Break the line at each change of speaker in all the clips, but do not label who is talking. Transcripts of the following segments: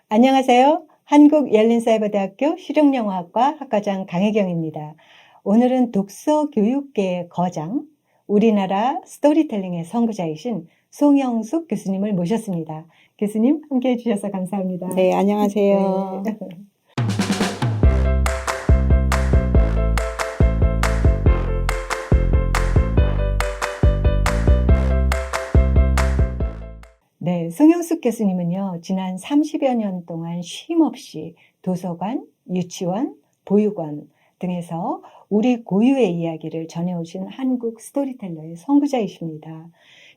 안녕하세요. 한국열린사이버대학교 실용영어학과 학과장 강혜경입니다. 오늘은 독서교육계의 거장, 우리나라 스토리텔링의 선구자이신 송영숙 교수님을 모셨습니다. 교수님 함께해 주셔서 감사합니다.
네, 안녕하세요.
네. 네, 송영숙 교수님은요, 지난 30여 년 동안 쉼없이 도서관, 유치원, 보육원 등에서 우리 고유의 이야기를 전해오신 한국 스토리텔러의 선구자이십니다.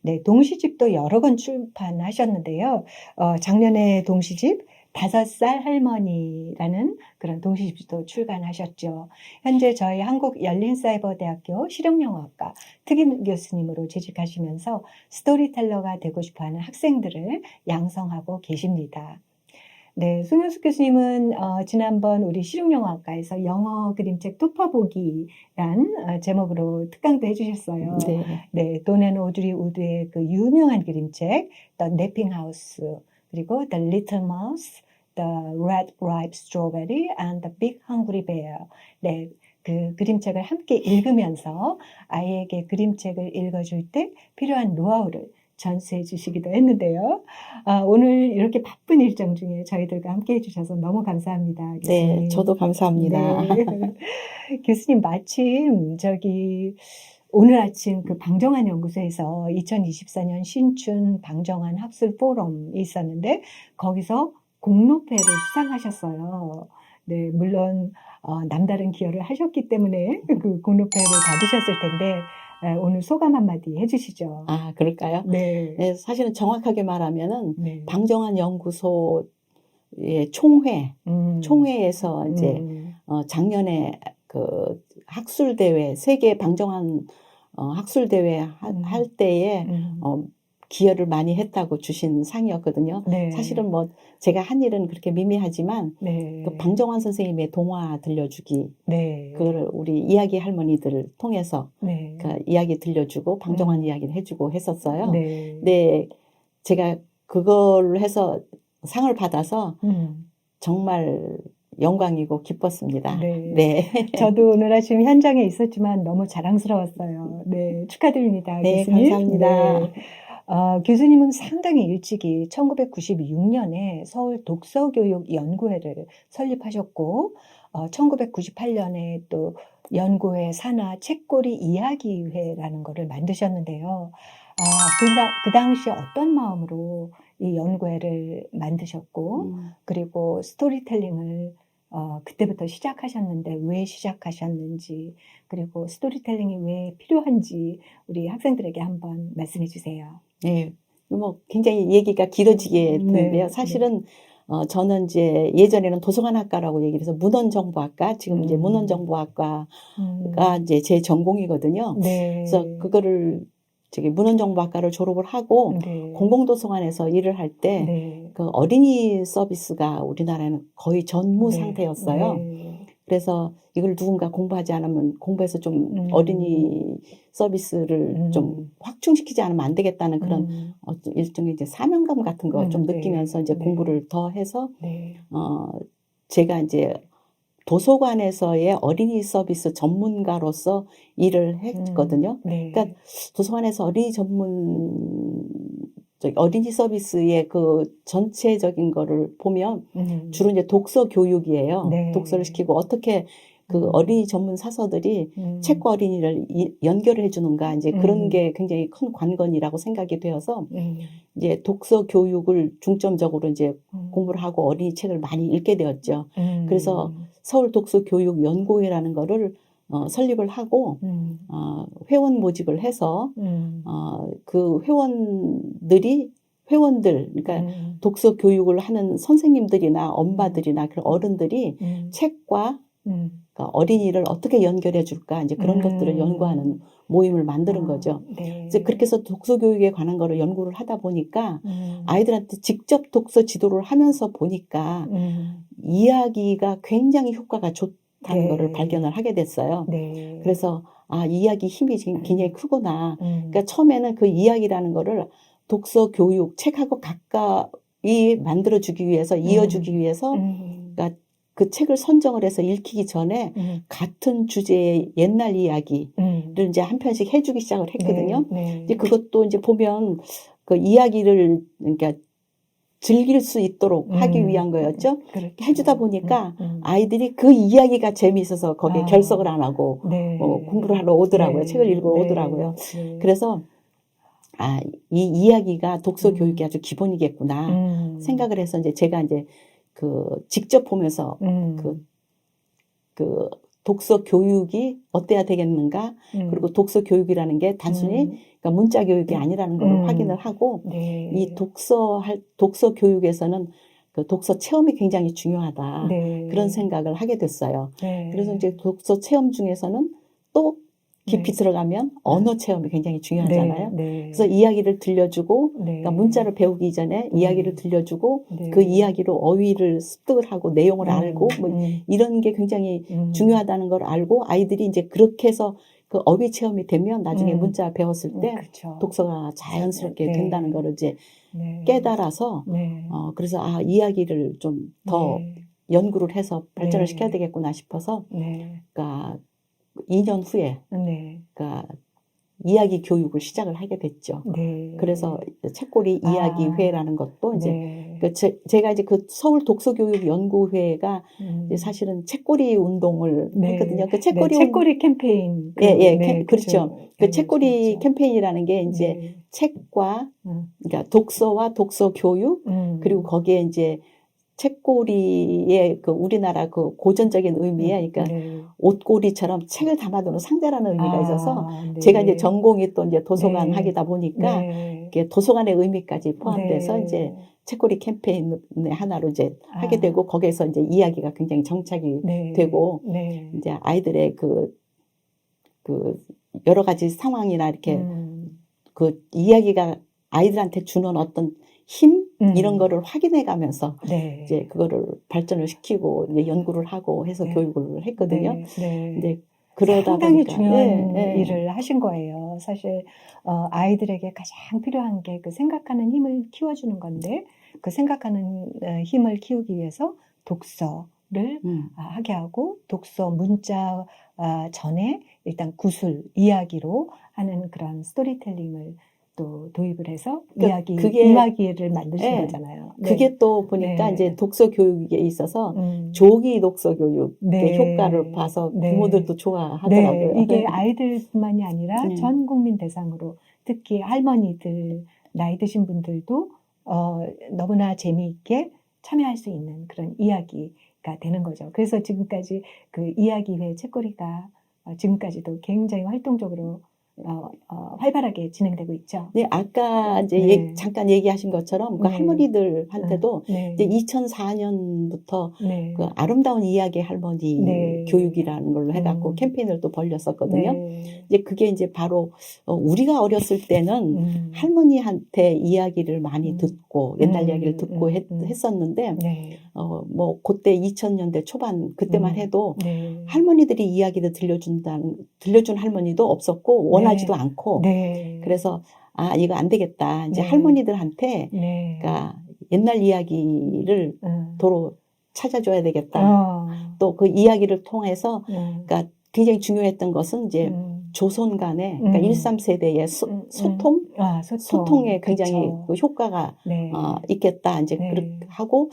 네, 동시집도 여러 권 출판하셨는데요. 작년에 동시집 5살 할머니라는 그런 동시집도 출간하셨죠. 현재 저희 한국열린사이버대학교 실용영어학과 특임 교수님으로 재직하시면서 스토리텔러가 되고 싶어하는 학생들을 양성하고 계십니다. 네, 송영숙 교수님은 지난번 우리 실용영어학과에서 영어 그림책 톱파보기란 제목으로 특강도 해주셨어요.
네.
네, 돈 앤 오드리 우드의 그 유명한 그림책 The Napping House, 그리고 The Little Mouse, The Red Ripe Strawberry and The Big Hungry Bear. 네, 그 그림책을 함께 읽으면서 아이에게 그림책을 읽어줄 때 필요한 노하우를 전수해 주시기도 했는데요. 오늘 이렇게 바쁜 일정 중에 저희들과 함께 해주셔서 너무 감사합니다. 교수님.
네, 저도 감사합니다.
네. 교수님, 마침 오늘 아침 그 방정환 연구소에서 2024년 신춘 방정환 학술 포럼이 있었는데 거기서 공로패를 수상하셨어요. 네, 물론 남다른 기여를 하셨기 때문에 그 공로패를 받으셨을 텐데 오늘 소감 한마디 해주시죠.
아, 그럴까요?
네.
네, 사실은 정확하게 말하면은
네.
방정환 연구소의 총회에서 이제 작년에 그 학술대회, 세계 방정환 학술대회 할 때에 기여를 많이 했다고 주신 상이었거든요.
네.
사실은 뭐 제가 한 일은 그렇게 미미하지만
네.
그 방정환 선생님의 동화 들려주기,
네.
그걸 우리 이야기 할머니들을 통해서
네.
그 이야기 들려주고 방정환 이야기를 해주고 했었어요.
네.
네, 제가 그걸 해서 상을 받아서 정말 영광이고 기뻤습니다.
네.
네.
저도 오늘 아침 현장에 있었지만 너무 자랑스러웠어요. 네, 축하드립니다.
네,
교수님.
감사합니다.
네. 교수님은 상당히 일찍이 1996년에 서울 독서교육연구회를 설립하셨고 1998년에 또 연구회 산하 책고리 이야기회라는 것을 만드셨는데요. 그 당시 어떤 마음으로 이 연구회를 만드셨고 그리고 스토리텔링을 그때부터 시작하셨는데 왜 시작하셨는지, 그리고 스토리텔링이 왜 필요한지 우리 학생들에게 한번 말씀해 주세요.
네, 뭐 굉장히 얘기가 길어지게 되는데요.
네,
사실은 저는 이제 예전에는 도서관학과라고 얘기를 해서 문헌정보학과, 지금 이제 문헌정보학과가 이제 제 전공이거든요.
네.
그래서 그거를 문헌정보학과를 졸업을 하고
네.
공공도서관에서 일을 할 때
네.
그 어린이 서비스가 우리나라에는 거의 전무
네.
상태였어요.
네.
그래서 이걸 누군가 공부하지 않으면 공부해서 좀 어린이 서비스를 좀 확충시키지 않으면 안 되겠다는 그런 일종의 이제 사명감 같은 거 좀
네.
느끼면서 이제
네.
공부를 더 해서
네.
제가 이제 도서관에서의 어린이 서비스 전문가로서 일을 했거든요.
네.
그러니까 도서관에서 어린이 서비스의 그 전체적인 거를 보면 주로 이제 독서 교육이에요.
네.
독서를 시키고 어떻게 그 어린이 전문 사서들이 책과 어린이를 연결을 해주는가, 이제 그런 게 굉장히 큰 관건이라고 생각이 되어서 이제 독서 교육을 중점적으로 이제 공부를 하고 어린이 책을 많이 읽게 되었죠. 그래서 서울 독서 교육 연구회라는 거를 설립을 하고 회원 모집을 해서 그 회원들, 그러니까 독서 교육을 하는 선생님들이나 엄마들이나 그런 어른들이 책과 그러니까 어린이를 어떻게 연결해 줄까, 이제 그런 것들을 연구하는 모임을 만드는 거죠.
네.
이제 그렇게 해서 독서 교육에 관한 거를 연구를 하다 보니까 아이들한테 직접 독서 지도를 하면서 보니까 이야기가 굉장히 효과가 좋다는
네.
거를 발견을 하게 됐어요.
네.
그래서 이야기 힘이 굉장히 크구나. 그러니까 처음에는 그 이야기라는 거를 독서 교육 책하고 만들어주기 위해서, 이어주기 위해서, 그러니까 그 책을 선정을 해서 읽히기 전에 같은 주제의 옛날 이야기를 이제 한 편씩 해주기 시작을 했거든요. 이제 그것도 이제 보면 그 이야기를, 그러니까 즐길 수 있도록 하기 위한 거였죠.
그렇죠.
해주다 보니까 아이들이 그 이야기가 재미있어서 거기에 결석을 안 하고 공부를 하러 오더라고요. 책을 읽으러 오더라고요. 그래서 이 이야기가 독서 교육이 아주 기본이겠구나 생각을 해서 이제 제가 이제 그 직접 보면서 그 독서 교육이 어때야 되겠는가, 그리고 독서 교육이라는 게 단순히 그러니까 문자 교육이 아니라는 걸 확인을 하고, 이 독서 교육에서는 그 독서 체험이 굉장히 중요하다. 그런 생각을 하게 됐어요. 그래서 이제 독서 체험 중에서는 또 깊이 들어가면 언어 체험이 굉장히 중요하잖아요. 그래서 이야기를 들려주고, 그러니까 문자를 배우기 전에 이야기를 들려주고, 그 이야기로 어휘를 습득을 하고 내용을 알고, 뭐 이런 게 굉장히 중요하다는 걸 알고, 아이들이 이제 그렇게 해서 그 어휘 체험이 되면 나중에 문자 배웠을 때
그렇죠.
독서가 자연스럽게 된다는 걸 이제 깨달아서, 그래서 이야기를 좀 더 연구를 해서 발전을 시켜야 되겠구나 싶어서, 그러니까 2년 후에, 그러니까 이야기 교육을 시작을 하게 됐죠. 그래서 책꼬리 이야기회라는 것도 이제 제가 이제 그 서울 독서교육연구회가 이제 사실은 책꼬리 운동을 했거든요. 그
책꼬리 캠페인.
그렇죠. 그 책꼬리 캠페인이라는 게 이제 책과 그러니까 독서와 독서 교육 그리고 거기에 이제 책꼬리의 그 우리나라 그 고전적인 의미에, 그러니까 옷꼬리처럼 책을 담아두는 상자라는 의미가 있어서 제가 이제 전공이 또 이제 도서관 하기다 보니까 이게 도서관의 의미까지 포함돼서 이제 책꼬리 캠페인의 하나로 이제 하게 되고, 거기에서 이제 이야기가 굉장히 정착이 되고, 이제 아이들의 그 여러 가지 상황이나 이렇게 그 이야기가 아이들한테 주는 어떤 힘 이런 거를 확인해 가면서 이제 그거를 발전을 시키고 이제 연구를 하고 해서 교육을 했거든요. 근데 그러다
상당히
보니까
중요한 일을 하신 거예요. 사실 아이들에게 가장 필요한 게 그 생각하는 힘을 키워주는 건데, 그 생각하는 힘을 키우기 위해서 독서를 하게 하고, 독서 문자 전에 일단 구술 이야기로 하는 그런 스토리텔링을 또 도입을 해서 이야기를 만드신 거잖아요.
그게 또 보니까 이제 독서 교육에 있어서 조기 독서 교육의 효과를 봐서 부모들도 좋아하더라고요.
이게 아이들뿐만이 아니라 전 국민 대상으로, 특히 할머니들, 나이 드신 분들도 너무나 재미있게 참여할 수 있는 그런 이야기가 되는 거죠. 그래서 지금까지 그 이야기회 책거리가 지금까지도 굉장히 활동적으로 활발하게 진행되고 있죠.
네, 아까 이제 잠깐 얘기하신 것처럼 그 할머니들한테도 이제 2004년부터 그 아름다운 이야기 할머니 교육이라는 걸로 해갖고 캠페인을 또 벌렸었거든요. 이제 그게 이제 바로 우리가 어렸을 때는 할머니한테 이야기를 많이 듣고 옛날 이야기를 듣고 했었는데 뭐 그때 2000년대 초반 그때만 해도 할머니들이 이야기를 들려준 할머니도 없었고 원하지도 않고 그래서 이거 안 되겠다. 이제 할머니들한테 그러니까 옛날 이야기를 도로 찾아줘야 되겠다. 또 그 이야기를 통해서 그러니까 굉장히 중요했던 것은 이제 조선 간의 그러니까 13세대의 소통에 굉장히 그 효과가 있겠다. 이제 그렇게 하고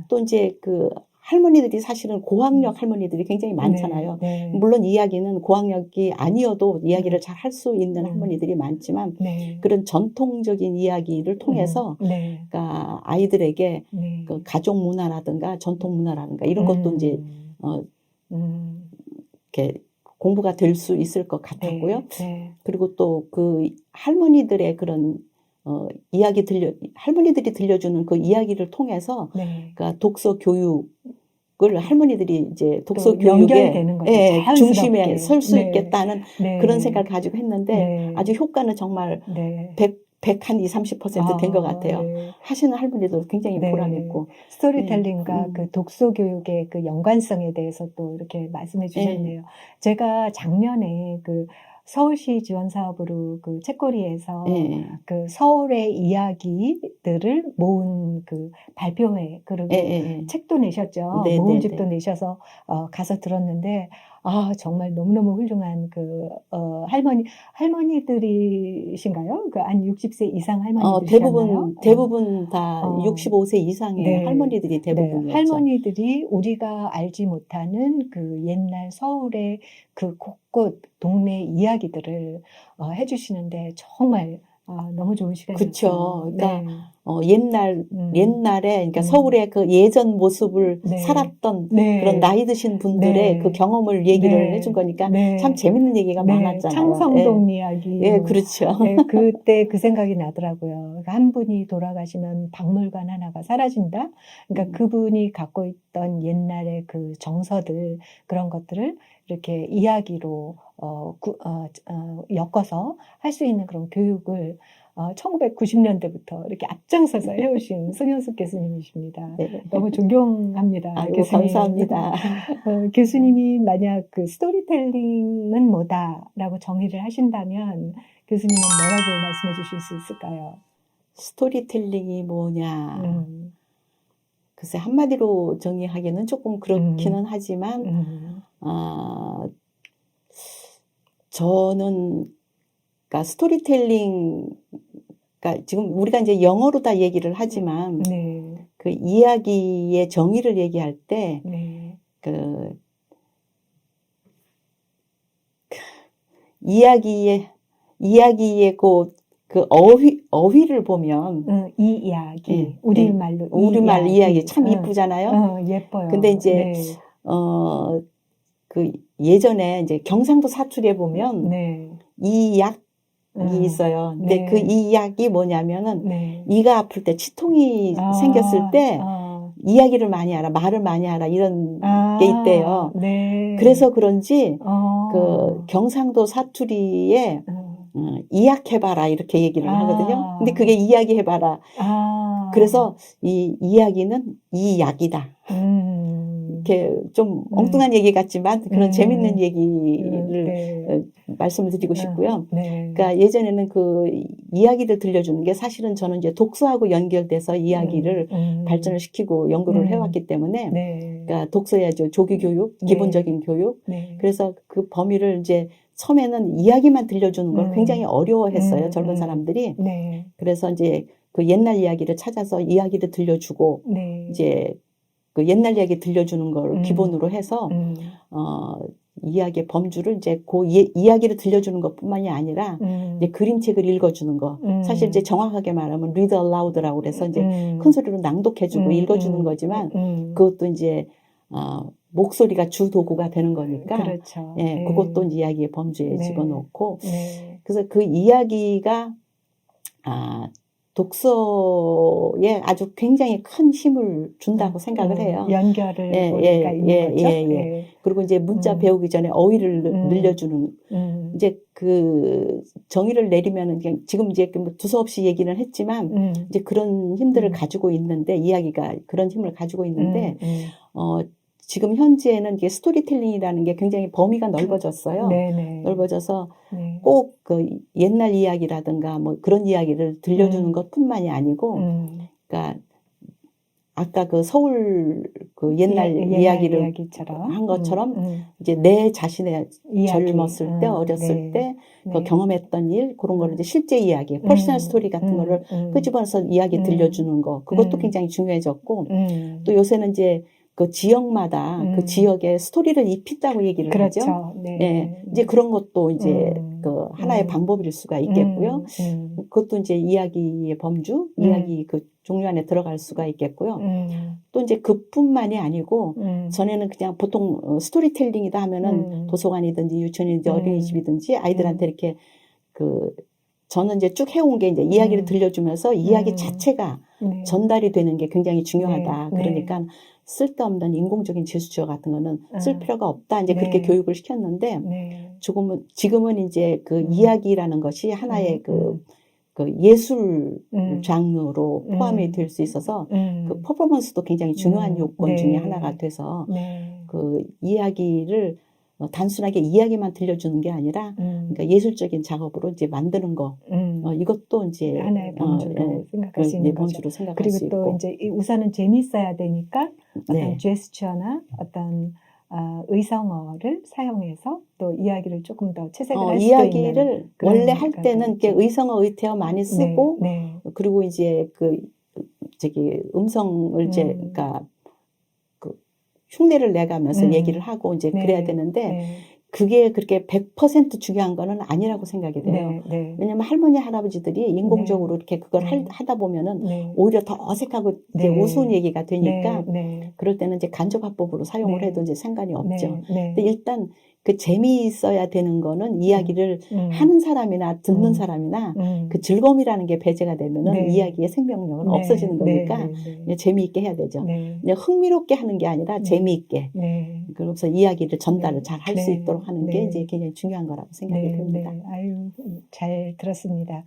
또 이제 그 할머니들이 사실은 고학력 할머니들이 굉장히 많잖아요. 물론 이야기는 고학력이 아니어도 이야기를 잘 할 수 있는 할머니들이 많지만 그런 전통적인 이야기를 통해서 그러니까 아이들에게 그 가족 문화라든가 전통 문화라든가 이런 것도 이제 이렇게 공부가 될 수 있을 것 같았고요. 그리고 또 그 할머니들의 그런 할머니들이 들려주는 그 이야기를 통해서 그러니까 독서 교육을 할머니들이 이제 독서 교육의 중심에 설 수 있겠다는 그런 생각을 가지고 했는데 아주 효과는 정말 100 한 20, 30% 된 것 같아요. 하시는 할머니도 굉장히 보람있고.
스토리텔링과 그 독서 교육의 그 연관성에 대해서 또 이렇게 말씀해 주셨네요. 제가 작년에 그 서울시 지원 사업으로 그 책거리에서
예,
그 서울의 이야기들을 모은 그 발표회, 그리고
예, 예.
책도 내셨죠.
네, 네,
모음집도
네.
내셔서 가서 들었는데, 정말 너무너무 훌륭한 그 할머니들이신가요? 그 한 60세 이상 할머니들이셨나요?
대부분 다
어,
65세 이상의
네,
할머니들이
네.
대부분이었죠.
할머니들이 우리가 알지 못하는 그 옛날 서울의 그 곳곳 동네 이야기들을 해주시는데 정말 너무 좋은
그쵸.
시간이었어요.
그러니까,
네. 음,
옛날에, 그러니까
음,
서울의 그 예전 모습을
네,
살았던 그런
네,
나이 드신 분들의 그
네,
경험을 얘기를 해준
네,
거니까 참
네,
재밌는 얘기가
네.
많았잖아요. 예,
창성동 이야기,
예,
뭐,
그렇죠.
예, 그때 그 생각이 나더라고요. 그러니까 한 분이 돌아가시면 박물관 하나가 사라진다? 그러니까 그분이 갖고 있던 옛날의 그 정서들, 그런 것들을 이렇게 이야기로, 엮어서 할 수 있는 그런 교육을 1990년대부터 이렇게 앞장서서 해오신 승현숙 교수님이십니다.
네.
너무 존경합니다,
아이고,
교수님.
감사합니다.
교수님이 만약 그 스토리텔링은 뭐다라고 정의를 하신다면 교수님은 뭐라고 말씀해 주실 수 있을까요?
스토리텔링이 뭐냐.
음,
글쎄, 한마디로 정의하기는 조금
음,
그렇기는 하지만,
음,
아, 저는, 그러니까 스토리텔링, 그러니까 지금 우리가 이제 영어로 다 얘기를 하지만,
네,
그 이야기의 정의를 얘기할 때,
네,
그 이야기의 그 어휘를 보면,
이
예,
이야기,
예,
우리말로 이
우리말 이야기
이야기,
참 이쁘잖아요. 근데
예뻐요.
이제,
네,
어, 그 예전에 이제 경상도 사투리에 보면
네,
이 약이 있어요. 근데 그
네,
이 약이 뭐냐면은
네,
이가 아플 때 치통이 생겼을 때
아,
이야기를 많이 하라, 말을 많이 하라 이런 게 있대요.
네,
그래서 그런지 그
어,
경상도 사투리에
음,
이야기해봐라 이렇게 얘기를 하거든요. 근데 그게
아,
이야기해봐라.
아,
그래서 이 이야기는 이 약이다.
음,
이렇게 좀
음,
엉뚱한 얘기 같지만 그런 재밌는 얘기를
네,
말씀을 드리고 싶고요.
네,
그러니까 예전에는 그 이야기를 들려주는 게 사실은 저는 이제 독서하고 연결돼서 이야기를 발전을 시키고 연구를 해왔기 때문에
네,
그러니까 독서의 조기 교육,
네,
기본적인 교육.
네,
그래서 그 범위를 이제 처음에는 이야기만 들려주는 걸 굉장히
음,
어려워했어요. 젊은 사람들이.
네,
그래서 이제 그 옛날 이야기를 찾아서 이야기를 들려주고
네,
이제 그 옛날 이야기 들려주는 걸 기본으로
음,
해서
음,
이야기의 범주를 이제 그 이야기를 들려주는 것뿐만이 아니라 이제 그림책을 읽어주는 거. 사실 이제
음,
정확하게 말하면 read aloud라고 그래서 이제 큰
음,
소리로 낭독해주고 읽어주는 거지만
음,
그것도 이제 목소리가 주 도구가 되는 거니까
그렇죠.
예, 그것도
네,
이제 이야기의 범주에
네,
집어넣고
네,
그래서 그 이야기가 아, 독서에 아주 굉장히 큰 힘을 준다고 생각을 해요. 예,
연결을 고리가
예,
있는
예,
거죠.
예, 예.
예,
그리고 이제 문자
음,
배우기 전에 어휘를
음,
늘려주는,
음,
이제 그 정의를 내리면은 그냥 지금 이제 뭐 두서없이 얘기는 했지만
음,
이제 그런 힘들을
음,
가지고 있는데, 이야기가 그런 힘을 가지고 있는데,
음, 음,
어, 지금 현재는 이게 스토리텔링이라는 게 굉장히 범위가 넓어졌어요.
네네,
넓어져서
네,
꼭 그 옛날 이야기라든가 뭐 그런 이야기를 들려주는
음,
것뿐만이 아니고,
음,
그러니까 아까 그 서울 그 옛날
옛날
이야기를
이야기처럼,
한 것처럼 이제 내 자신의
이야기,
젊었을 때, 어렸을
네,
때 그
네,
경험했던 일, 그런 거를 이제 실제 이야기, 퍼스널
음,
스토리 같은 거를 끄집어서 이야기
음,
들려주는 거, 그것도
음,
굉장히 중요해졌고, 또
음,
요새는 이제 그 지역마다 그
음,
지역에 스토리를 입힌다고 얘기를 하죠.
그렇죠.
예,
네,
이제
네,
그런 것도 이제
음,
그 하나의
음,
방법일 수가 있겠고요.
음, 음,
그것도 이제 이야기의 범주,
음,
이야기 그 종류 안에 들어갈 수가 있겠고요.
음,
또 이제 그뿐만이 아니고
음,
전에는 그냥 보통 스토리텔링이다 하면은
음,
도서관이든지 유치원이든지
음,
어린이집이든지 아이들한테
음,
이렇게 그 저는 이제 쭉 해온 게 이제 이야기를
음,
들려주면서 이야기 자체가
네,
전달이 되는 게 굉장히
네,
중요하다.
네,
그러니까 쓸데없는 인공적인 제스처 같은 거는 쓸
아,
필요가 없다. 이제 그렇게
네,
교육을 시켰는데
네,
지금은 이제 그
음,
이야기라는 것이 하나의
음, 음,
그 예술
음,
장르로 포함이 될 수 있어서 그 퍼포먼스도 굉장히 중요한 요건 중에 하나가
네,
돼서
네,
그 이야기를 단순하게 이야기만 들려주는 게 아니라 그러니까 예술적인 작업으로 이제 만드는 거 이것도 이제
하나의 범주로 생각할 수 있는 거죠.
범주로 생각할
그리고
수
또
있고
이제 우선은 재미있어야 되니까 어떤
네.
제스처나 어떤 의성어를 사용해서 또 이야기를 조금 더 채색을 할 수도
이야기를
있는
원래 할
그런
때는 이렇게
것도 있죠.
의성어 의태어 많이 쓰고
네,
그리고 이제 그 저기 음성을 이제
네.
그러니까 그 흉내를 내가면서 얘기를 하고 이제 그래야
네,
되는데
네,
그게 그렇게 100% 중요한 거는 아니라고 생각이 돼요.
네, 네,
왜냐면 할머니 할아버지들이 인공적으로 이렇게 그걸
네.
하다 보면은
네,
오히려 더 어색하고 이제
네.
우스운 얘기가 되니까
네,
그럴 때는 이제 간접화법으로 사용을
네.
해도 이제 상관이 없죠.
네,
근데 일단 그 재미있어야 되는 거는 이야기를 하는 사람이나 듣는 사람이나 그 즐거움이라는 게 배제가 되면은
네.
이야기의 생명력은
네,
없어지는
네,
거니까
네, 네.
그냥 재미있게 해야 되죠.
네,
그냥 흥미롭게 하는 게 아니라 재미있게.
네.
그러면서 이야기를 전달을
네,
잘 할 수
네,
있도록 하는
네.
게 이제 굉장히 중요한 거라고 생각이 듭니다.
네. 아유, 잘 들었습니다.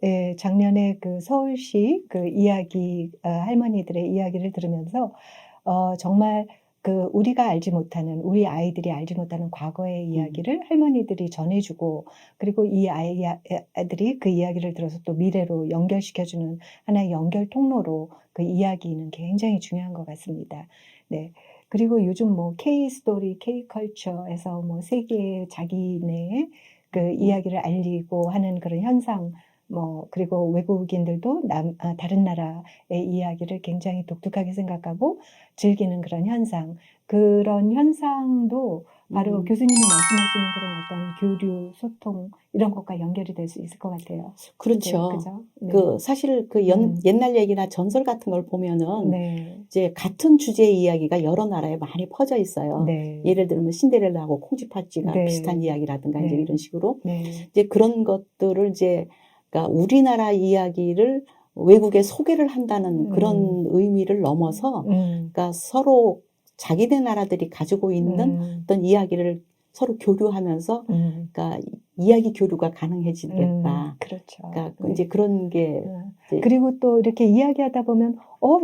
예, 작년에 그 서울시 그 이야기, 할머니들의 이야기를 들으면서, 정말 그 우리가 알지 못하는, 우리 아이들이 알지 못하는 과거의 이야기를 할머니들이 전해주고, 그리고 이 아이들이 그 이야기를 들어서 또 미래로 연결시켜주는 하나의 연결 통로로 그 이야기는 굉장히 중요한 것 같습니다. 네. 그리고 요즘 뭐 K-스토리, K-컬처에서 뭐 세계의 자기네 그 이야기를 알리고 하는 그런 현상, 뭐, 그리고 외국인들도 다른 나라의 이야기를 굉장히 독특하게 생각하고 즐기는 그런 현상도 바로 교수님이 말씀하시는 그런 어떤 교류, 소통, 이런 것과 연결이 될 수 있을 것 같아요.
그렇죠.
그죠? 네.
그 사실 그 옛날 얘기나 전설 같은 걸 보면은
네.
이제 같은 주제의 이야기가 여러 나라에 많이 퍼져 있어요.
네.
예를 들면 신데렐라하고 콩쥐팥쥐가
네.
비슷한 이야기라든가
네.
이제 이런 식으로
네.
이제 그런 것들을 이제 그러니까 우리나라 이야기를 외국에 소개를 한다는 그런 의미를 넘어서 그러니까 서로 자기네 나라들이 가지고 있는 어떤 이야기를 서로 교류하면서 그러니까 이야기 교류가 가능해지겠다.
그렇죠.
그러니까 이제 그런 게 이제
그리고 또 이렇게 이야기하다 보면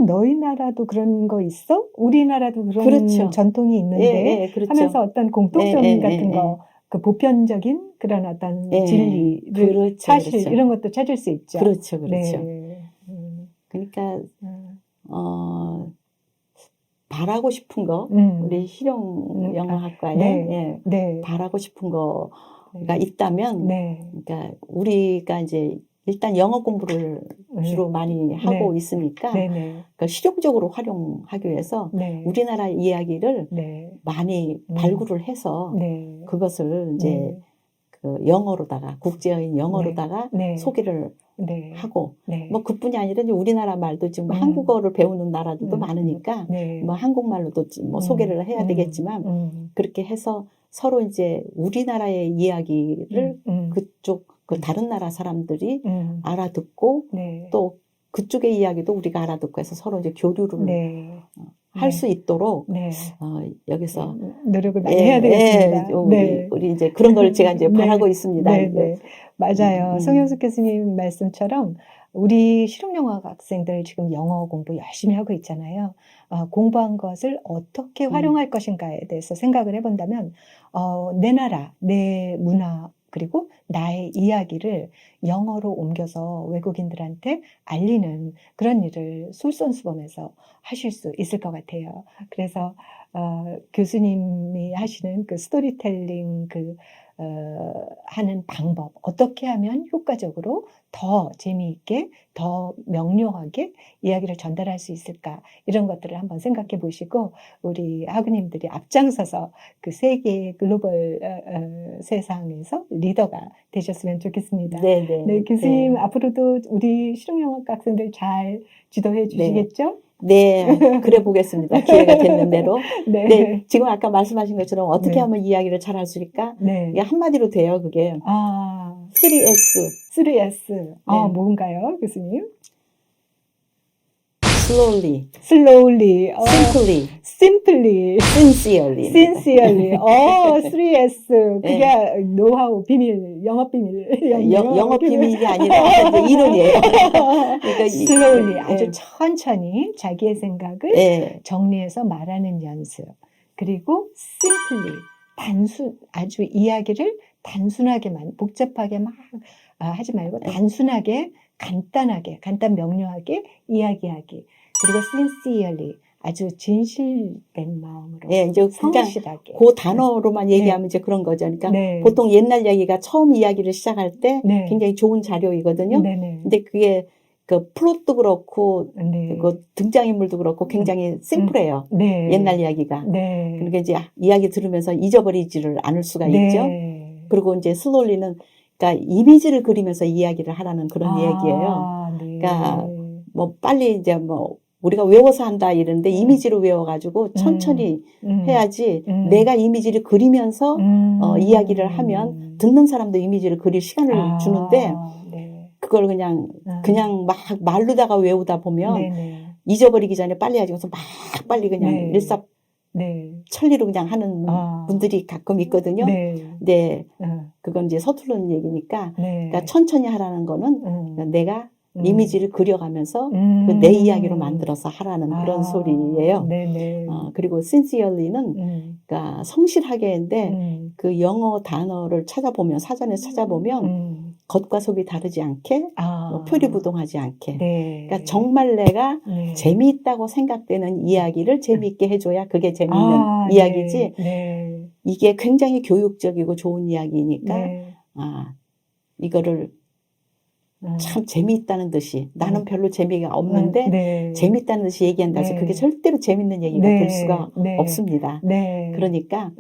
너희 나라도 그런 거 있어? 우리나라도 그런
그렇죠.
전통이 있는데
그렇죠.
하면서 어떤 공통점 같은 거, 그 보편적인 그런 어떤 진리를
그렇죠,
사실
그렇죠.
이런 것도 찾을 수 있죠.
그렇죠.
네.
그러니까 바라고 싶은 거 우리 실용영어학과에
네. 네.
바라고 싶은 거가 있다면
네.
그러니까 우리가 이제 일단 영어 공부를 주로 많이 하고 있으니까
네.
그러니까 실용적으로 활용하기 위해서
네.
우리나라 이야기를
네.
많이 발굴을 해서
네.
그것을 이제 그 영어로다가 국제어인 영어로다가
네.
소개를
네.
하고
네.
뭐 그뿐이 아니라 이제 우리나라 말도 지금 한국어를 배우는 나라들도 많으니까
네.
뭐 한국말로도 뭐 소개를 해야 되겠지만 그렇게 해서 서로 이제 우리나라의 이야기를 그쪽 그 다른 나라 사람들이 알아듣고
네.
또 그쪽의 이야기도 우리가 알아듣고 해서 서로 이제 교류를
네.
할 수 있도록
네.
여기서
노력을 많이 해야 되겠습니다.
우리 이제 그런 걸 제가 이제
네.
바라고 있습니다.
네. 맞아요. 송영숙 교수님 말씀처럼 우리 실용영어 학생들 지금 영어 공부 열심히 하고 있잖아요. 공부한 것을 어떻게 활용할 것인가에 대해서 생각을 해본다면 내 나라, 내 문화 그리고 나의 이야기를 영어로 옮겨서 외국인들한테 알리는 그런 일을 솔선수범해서 하실 수 있을 것 같아요. 그래서 교수님이 하시는 그 스토리텔링 하는 방법, 어떻게 하면 효과적으로 더 재미있게, 더 명료하게 이야기를 전달할 수 있을까, 이런 것들을 한번 생각해 보시고, 우리 학우님들이 앞장서서 그 세계의 글로벌 세상에서 리더가 되셨으면 좋겠습니다. 네, 교수님 앞으로도 우리 실용영어과 학생들 잘 지도해 주시겠죠?
네, 그래 보겠습니다. 기회가 되는 대로.
네.
지금 아까 말씀하신 것처럼 어떻게 하면 이야기를 잘 할 수 있을까? 이게 한마디로 돼요, 그게. 3S.
3S. 뭔가요, 교수님?
Slowly.
Simply. Sincerely. 3S. 그게 노하우, 비밀, 영업 비밀.
영업 비밀이 아니라 이제 이론이에요. 그러니까
Slowly. 아주 천천히 자기의 생각을 정리해서 말하는 연습. 그리고 simply. 아주 이야기를 단순하게만, 복잡하게 막 하지 말고 단순하게, 간단 명료하게 이야기하기. 그리고 sincerely, 아주 진실된 마음으로.
예, 이제 그냥
성실하게.
그 단어로만 얘기하면 이제 그런 거죠. 그러니까
네.
보통 옛날 이야기가 처음 이야기를 시작할 때
네.
굉장히 좋은 자료이거든요.
네네.
근데 그게 그 플롯도 그렇고
네.
그 등장인물도 그렇고 굉장히 심플해요.
네.
옛날 이야기가.
네.
그러니까 이제 이야기 들으면서 잊어버리지를 않을 수가 있죠.
네.
그리고 이제 슬로리는 그러니까 이미지를 그리면서 이야기를 하라는 그런 얘기예요.
네.
그러니까 뭐 빨리 이제 뭐 우리가 외워서 한다 이러는데 이미지로 외워가지고 천천히 해야지 내가 이미지를 그리면서 이야기를 하면 듣는 사람도 이미지를 그릴 시간을 주는데
네.
그걸 그냥 막 말로다가 외우다 보면
네네.
잊어버리기 전에 빨리 하지 막 빨리 그냥
네.
일사천리로 그냥 하는 분들이 가끔 있거든요.
네.
근데 그건 이제 서투른 얘기니까
네.
그러니까 천천히 하라는 거는 그러니까 내가 이미지를 그려가면서 그 내 이야기로 만들어서 하라는 그런 소리예요.
네네.
그리고 sincerely는 그러니까 성실하게인데 그 영어 단어를 찾아보면 사전에 찾아보면 겉과 속이 다르지 않게 뭐 표리부동하지 않게
네.
그러니까 정말 내가
네.
재미있다고 생각되는 이야기를 재미있게 해줘야 그게 재미있는 이야기지
네.
이게 굉장히 교육적이고 좋은 이야기니까
네.
이거를 참 재미있다는 듯이 나는 별로 재미가 없는데
네.
재미있다는 듯이 얘기한다 해서
네.
그게 절대로 재밌는 얘기가
네.
될 수가
네.
없습니다.
네.
그러니까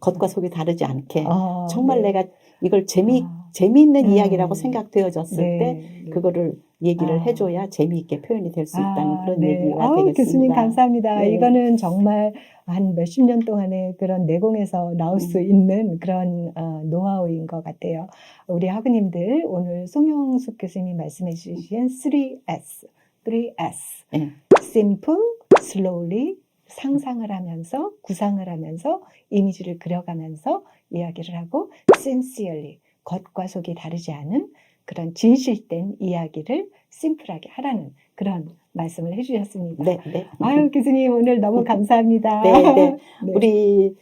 겉과 속이 다르지 않게 정말
네.
내가 이걸 재미있는 이야기라고 생각되어졌을
네.
때 그거를 얘기를 해줘야 재미있게 표현이 될 수 있다는 그런 얘기가 되겠습니다.
교수님 감사합니다.
네.
이거는 정말 한 몇십 년 동안의 그런 내공에서 나올 수 있는 그런 노하우인 것 같아요. 우리 학우님들 오늘 송영숙 교수님이 말씀해 주신 3S.
네.
Simple, slowly, 상상을 하면서 구상을 하면서 이미지를 그려가면서 이야기를 하고 sincerely, 겉과 속이 다르지 않은 그런 진실된 이야기를 심플하게 하라는 그런 말씀을 해주셨습니다.
네, 네.
교수님 오늘 너무 감사합니다.
네, 네.
네.
우리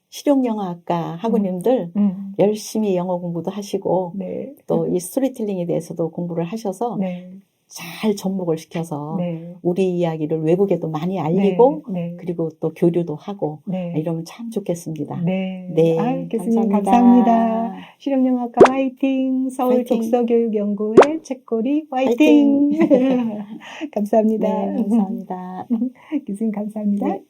실용영어학과 학우님들 열심히 영어 공부도 하시고
네.
또 이 스토리텔링에 대해서도 공부를 하셔서
네.
잘 접목을 시켜서
네.
우리 이야기를 외국에도 많이 알리고
네.
그리고 또 교류도 하고
네.
이러면 참 좋겠습니다.
네.
네,
교수님 감사합니다. 실용영어학과 화이팅! 서울
화이팅!
독서교육연구회 책고리 화이팅! 감사합니다.
네, 감사합니다.
교수님 감사합니다.
네.